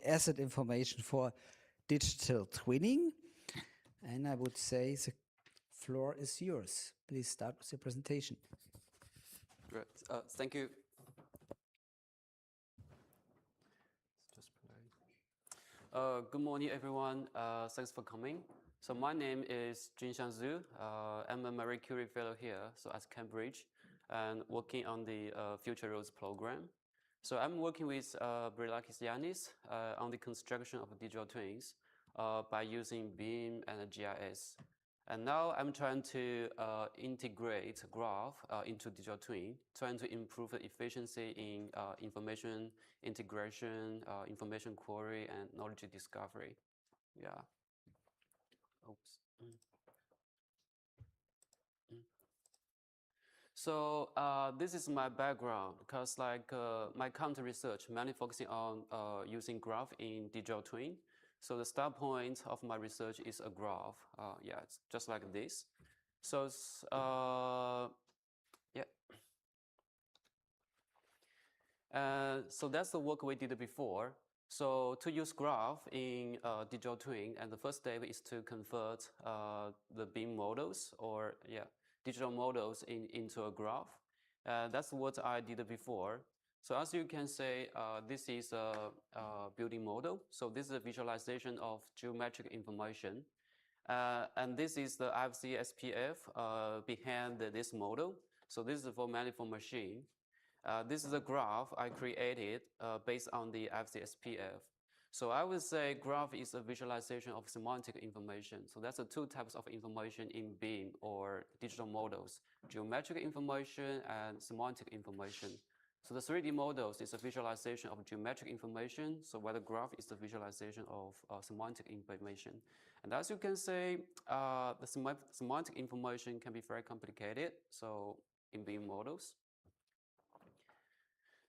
asset information for digital twinning. And I would say the floor is yours. Please start with your presentation. Great. Thank you. Good morning, everyone. Thanks for coming. So my name is Junxiang. I'm a Marie Curie Fellow here, so at Cambridge, and working on the Future Roads program. So I'm working with Brilakis Ioannis on the construction of digital twins by using BIM and GIS. And now I'm trying to integrate graph into digital twin, trying to improve the efficiency in information integration, information query, and knowledge discovery. Yeah. Oops. So this is my background, because like my current research mainly focusing on using graph in digital twin. So the start point of my research is a graph. Yeah, it's just like this. So yeah. So that's the work we did before. So to use graph in digital twin, and the first step is to convert the BIM models or digital models into a graph. That's what I did before. So as you can see, this is a building model. So this is a visualization of geometric information. And this is the IFC SPF behind this model. So this is for manifold machine. This is a graph I created based on the IFC SPF. So I would say graph is a visualization of semantic information. So that's the two types of information in BIM or digital models: geometric information and semantic information. So the 3D models is a visualization of geometric information. So while the graph is the visualization of semantic information. And as you can see, the semantic information can be very complicated. So in BIM models.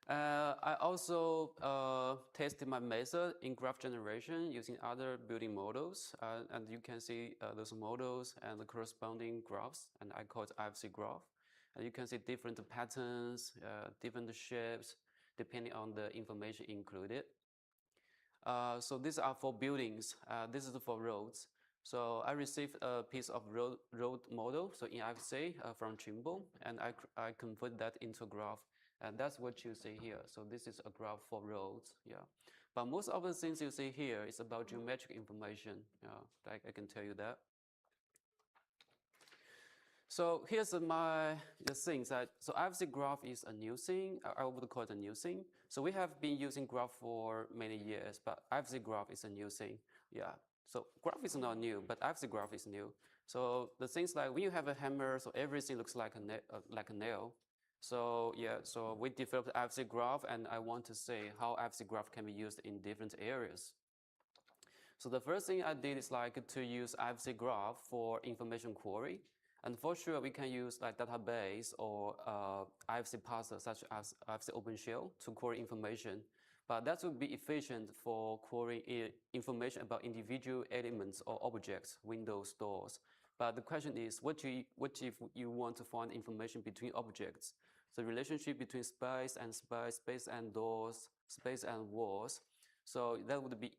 I also tested my method in graph generation using other building models. And you can see those models and the corresponding graphs, and I call it IFC graph. And you can see different patterns, different shapes, depending on the information included. So these are for buildings. This is for roads. So I received a piece of road model, so in IFC from Trimble, and I convert that into a graph. And that's what you see here. So this is a graph for roads, yeah. But most of the things you see here is about geometric information, like I can tell you that. So here's the things so IFC graph is a new thing. I would call it a new thing. So we have been using graph for many years, but IFC graph is a new thing, yeah. So graph is not new, but IFC graph is new. So the things like when you have a hammer, so everything looks like a nail. So yeah, so we developed IFC graph, and I want to say how IFC graph can be used in different areas. So the first thing I did is like to use IFC graph for information query. And for sure, we can use like database or IFC parser such as IFC OpenShell to query information. But that would be efficient for querying information about individual elements or objects, windows, doors. But the question is, what if you want to find information between objects? The relationship between space and doors, space and walls. So that would be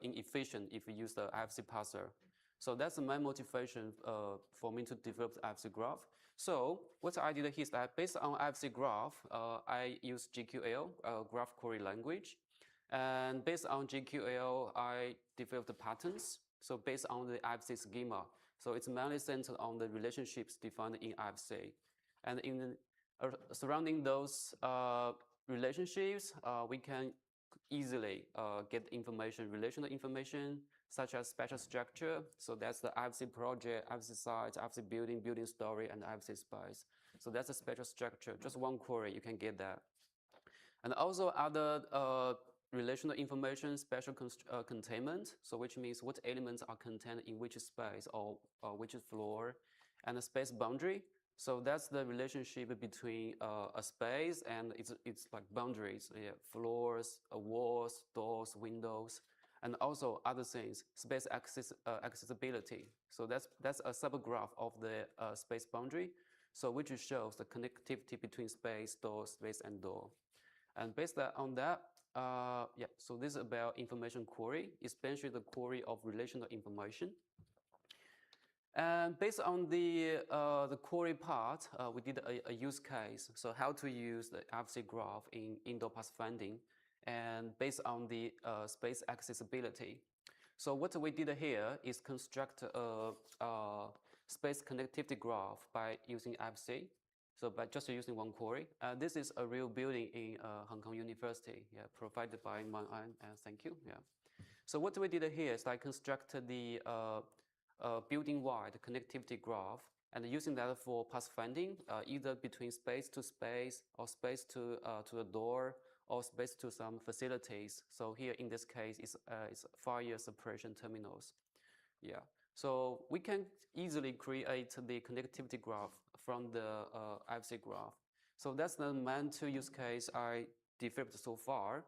inefficient if we use the IFC parser. So that's my motivation for me to develop the IFC graph. So what I did here is that based on IFC graph, I use GQL, graph query language. And based on GQL, I developed the patterns. So based on the IFC schema. So it's mainly centered on the relationships defined in IFC. And in surrounding those relationships, we can easily get information, relational information, such as spatial structure. So that's the IFC project, IFC site, IFC building, building story, and IFC space. So that's a spatial structure. Just one query, you can get that. And also other relational information, spatial containment. So which means what elements are contained in which space or which floor, and the space boundary. So that's the relationship between a space and it's like boundaries, floors, walls, doors, windows, and also other things, space accessibility. So that's a subgraph of the space boundary, so which shows the connectivity between space, door, space, and door. And based on that, yeah, so this is about information query, especially the query of relational information. And based on the query part, we did a use case. So how to use the FZ graph in indoor pathfinding, and based on the space accessibility. So what we did here is construct a space connectivity graph by using FZ. So by just using one query. This is a real building in Hong Kong University, yeah, provided by Ioannis, thank you. Yeah. So what we did here is I constructed the building-wide connectivity graph, and using that for pathfinding, either between space to space, or space to a door, or space to some facilities. So here in this case, it's fire separation terminals. Yeah. So we can easily create the connectivity graph from the IFC graph. So that's the main two use case I developed so far.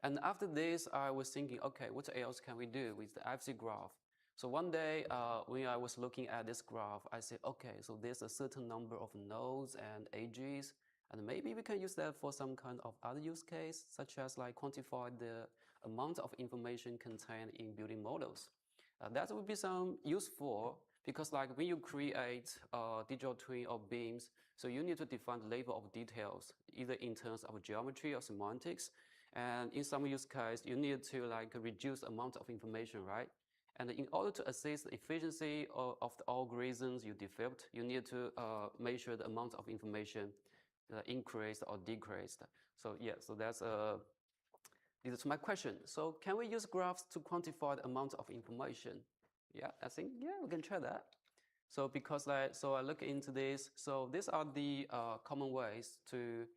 And after this, I was thinking, okay, what else can we do with the IFC graph? So one day, when I was looking at this graph, I said, okay, so there's a certain number of nodes and edges, and maybe we can use that for some kind of other use case, such as like quantify the amount of information contained in building models. That would be some useful, because like when you create digital twin or beams, so you need to define the level of details, either in terms of geometry or semantics. And in some use case, you need to like reduce the amount of information, right? And in order to assess the efficiency of the algorithms you developed, you need to measure the amount of information increased or decreased. So yeah, so that's this is my question. So can we use graphs to quantify the amount of information? Yeah, I think, yeah, we can try that. So because so I look into this. So these are the common ways to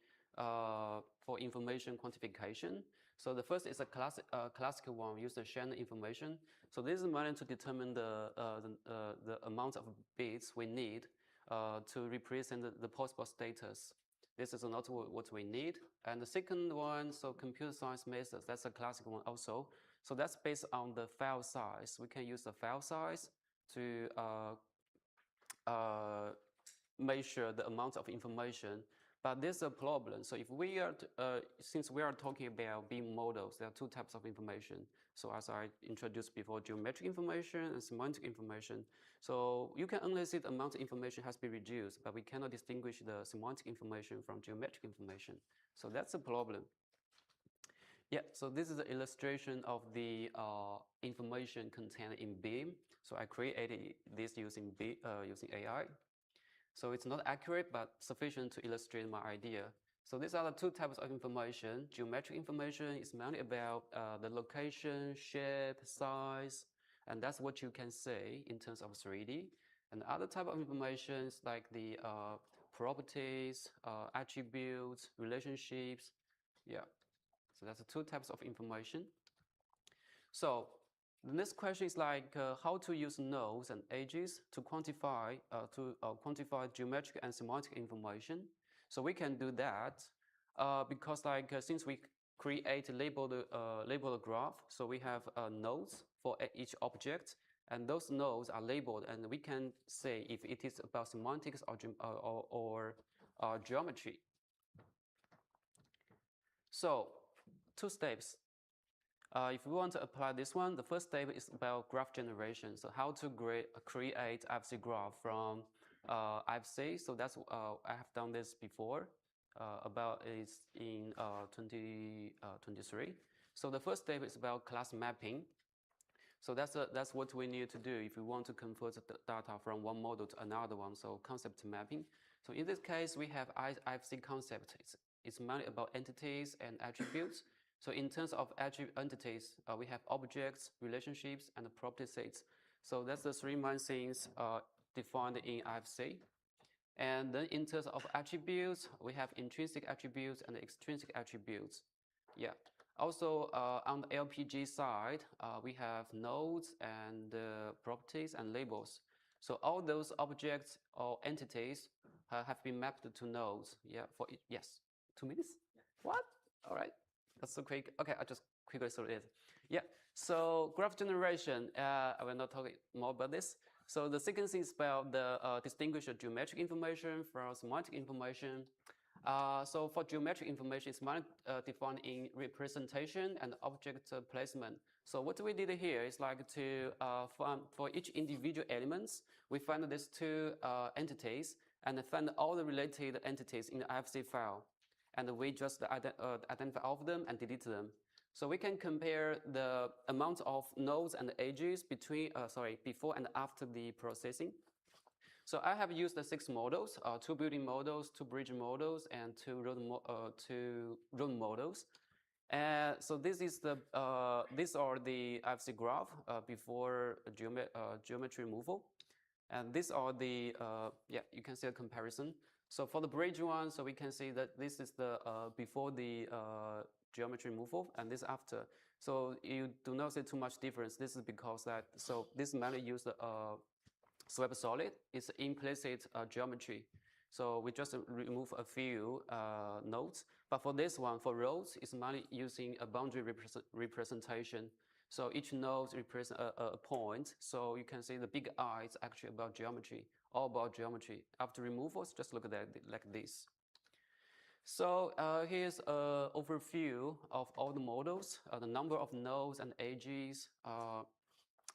for information quantification. So the first is a classical one, we use the Shannon information. So this is meant to determine the amount of bits we need to represent the possible status. This is not what we need. And the second one, so computer science methods, that's a classical one also. So that's based on the file size. We can use the file size to measure the amount of information. But there's a problem. So if we are, since we are talking about beam models, there are two types of information. So as I introduced before, geometric information and semantic information. So you can only see the amount of information has been reduced, but we cannot distinguish the semantic information from geometric information. So that's a problem. Yeah, so this is an illustration of the information contained in beam. So I created this using AI. So it's not accurate, but sufficient to illustrate my idea. So these are the two types of information. Geometric information is mainly about the location, shape, size, and that's what you can say in terms of 3D. And other type of information is like the properties, attributes, relationships. Yeah, so that's the two types of information. So the next question is like how to use nodes and edges to quantify geometric and semantic information. So we can do that because like since we create labeled graph, so we have nodes for each object, and those nodes are labeled, and we can say if it is about semantics or geometry. So two steps. If we want to apply this one, the first step is about graph generation. So how to create IFC graph from IFC. So that's I have done this before. About is in 2023. So the first step is about class mapping. So that's what we need to do if we want to convert the data from one model to another one. So concept mapping. So in this case, we have IFC concept. It's mainly about entities and attributes. So in terms of entities, we have objects, relationships, and property sets. So that's the three main things defined in IFC. And then in terms of attributes, we have intrinsic attributes and extrinsic attributes. Yeah. Also, on the LPG side, we have nodes and properties and labels. So all those objects or entities have been mapped to nodes. Yeah. Yes. 2 minutes? Yeah. What? All right. That's so quick. Okay, I'll just quickly through it. Yeah, so graph generation, I will not talk more about this. So the second thing is about the distinguish geometric information from semantic information. So for geometric information, it's mainly defined in representation and object placement. So what we did here is like to for each individual elements, we find these two entities and find all the related entities in the IFC file, and we just identify all of them and delete them. So we can compare the amount of nodes and edges between before and after the processing. So I have used the 6 models, 2 building models, 2 bridge models, and 2 road models. So this is the these are the IFC graph before geometry removal, and these are the you can see a comparison. So for the bridge one, so we can see that this is the before the geometry removal, and this after. So you do not see too much difference. This is because that this mainly use the swept solid is implicit geometry. So we just remove a few nodes. But for this one, for roads, it's mainly using a boundary representation. So each node represents a point. So you can see the big I is actually about geometry, all about geometry. After removals, just look at that like this. So here's an overview of all the models, the number of nodes and edges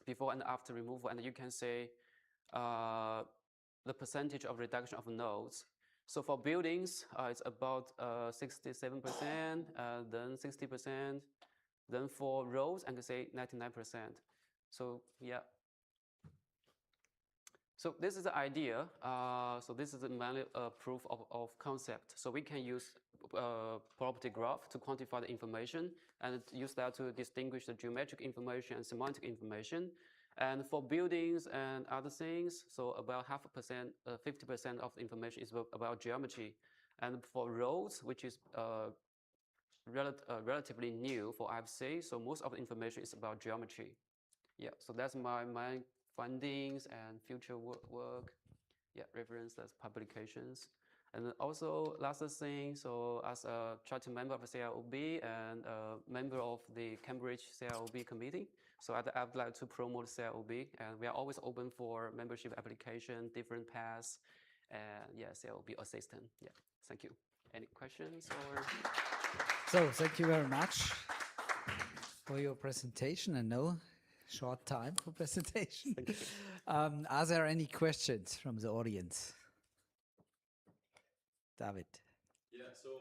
before and after removal. And you can see the percentage of reduction of nodes. So for buildings, it's about 67%, then 60%. Then for roads, I can say 99%. So yeah. So this is the idea. So this is mainly a proof of concept. So we can use property graph to quantify the information and use that to distinguish the geometric information and semantic information. And for buildings and other things, so about 50% of the information is about geometry. And for roads, which is relatively new for IFC, so most of the information is about geometry. Yeah, so that's my findings and future work. Yeah, reference as publications. And also last thing, so as a charter member of the CIOB and a member of the Cambridge CIOB committee, so I'd like to promote CIOB, and we are always open for membership application, different paths, and yeah, CIOB assistant. Yeah, thank you. Any questions or? So thank you very much for your presentation, and no short time for presentation. Are there any questions from the audience? David. Yeah, so